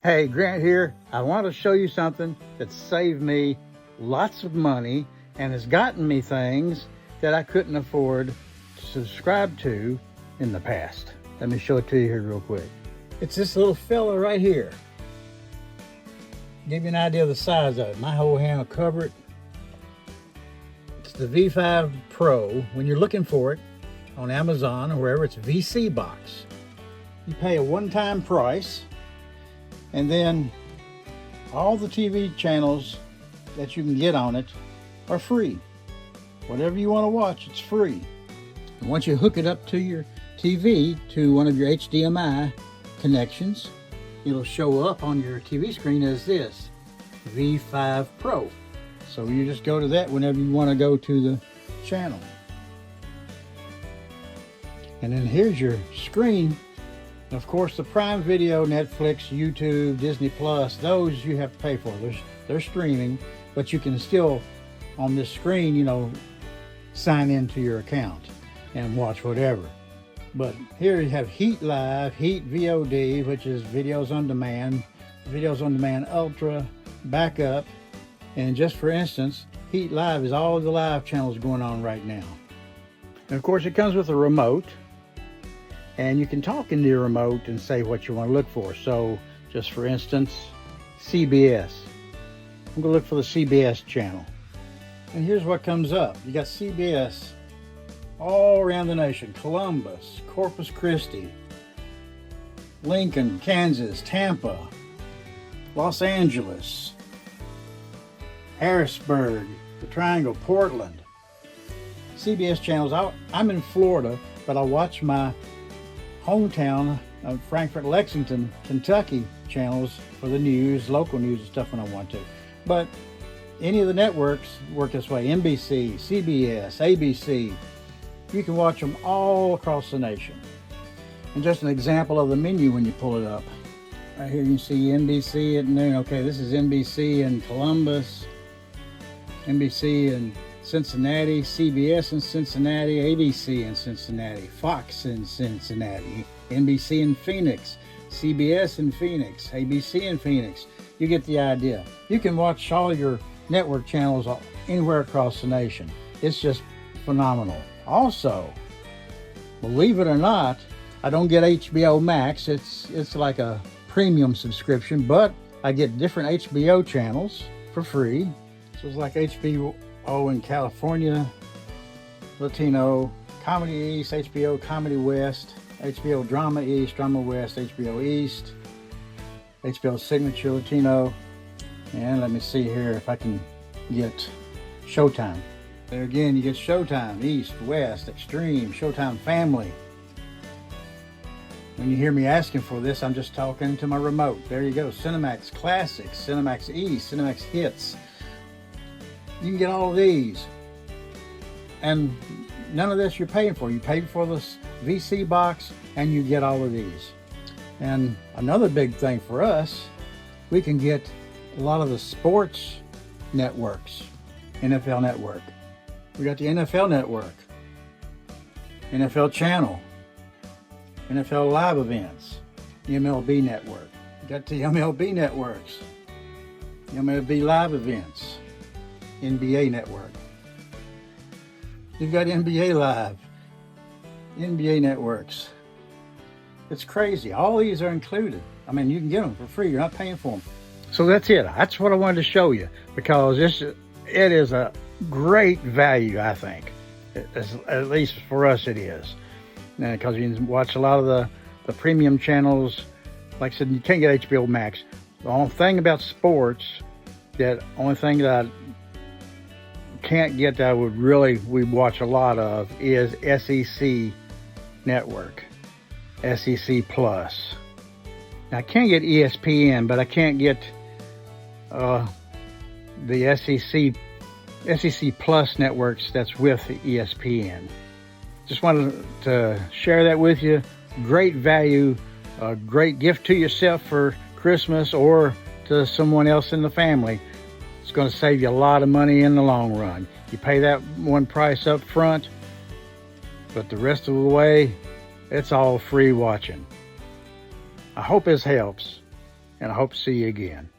Hey, Grant here. I want to show you something that saved me lots of money and has gotten me things that I couldn't afford to subscribe to in the past. Let me show it to you here real quick. It's this little fella right here. Give you an idea of the size of it. My whole hand will cover it. It's the V5 Pro. When you're looking for it on Amazon or wherever, it's VC Box. You pay a one-time price, and then all the TV channels that you can get on it are free. Whatever you want to watch, it's free. And once you hook it up to your TV, to one of your HDMI connections, it'll show up on your TV screen as this, V5 Pro. So you just go to that whenever you want to go to the channel. And then here's your screen. Of course, the Prime Video, Netflix, YouTube, Disney Plus, those you have to pay for. They're streaming, but you can still, on this screen, you know, sign into your account and watch whatever. But here you have Heat Live, Heat VOD, which is Videos on Demand Ultra, Backup, and just for instance, Heat Live is all of the live channels going on right now. And of course, it comes with a remote. And you can talk into your remote and say what you want to look for. So, just for instance, CBS. I'm going to look for the CBS channel. And here's what comes up. You got CBS all around the nation. Columbus, Corpus Christi, Lincoln, Kansas, Tampa, Los Angeles, Harrisburg, the Triangle, Portland. CBS channels. I'm in Florida, but I watch my hometown of Frankfort, Lexington, Kentucky channels for the news, local news and stuff when I want to. But any of the networks work this way. NBC, CBS, ABC. You can watch them all across the nation. And just an example of the menu when you pull it up. Right here you can see NBC at noon. Okay, this is NBC in Columbus, NBC in Cincinnati, CBS in Cincinnati, ABC in Cincinnati, Fox in Cincinnati, NBC in Phoenix, CBS in Phoenix, ABC in Phoenix. You get the idea. You can watch all your network channels anywhere across the nation. It's just phenomenal. Also, believe it or not, I don't get HBO Max. It's like a premium subscription, but I get different HBO channels for free. So it's like HBO in California, Latino, Comedy East, HBO Comedy West, HBO Drama East, Drama West, HBO East, HBO Signature Latino, and let me see here if I can get Showtime. There again, you get Showtime, East, West, Extreme, Showtime Family. When you hear me asking for this, I'm just talking to my remote. There you go, Cinemax Classics, Cinemax East, Cinemax Hits. You can get all of these, and none of this you're paying for. You pay for this VC box and you get all of these. And another big thing for us, we can get a lot of the sports networks. NFL Network, we got the NFL Network, NFL Channel, NFL Live Events, the MLB Network. We got the MLB Networks, the MLB Live Events, NBA Network. You've got NBA Live, NBA Networks. It's crazy. All these are included. I mean, you can get them for free. You're not paying for them. So that's it. That's what I wanted to show you, because it is a great value, I think. At least for us it is. Because you can watch a lot of the premium channels. Like I said, you can't get HBO Max. The only thing about sports, only thing that I can't get that we watch a lot of is SEC Network, SEC Plus. Now, I can't get ESPN, but I can't get the SEC Plus networks that's with ESPN. Just wanted to share that with you. Great value, a great gift to yourself for Christmas or to someone else in the family. It's going to save you a lot of money in the long run. You pay that one price up front, but the rest of the way, it's all free watching. I hope this helps. and I hope to see you again.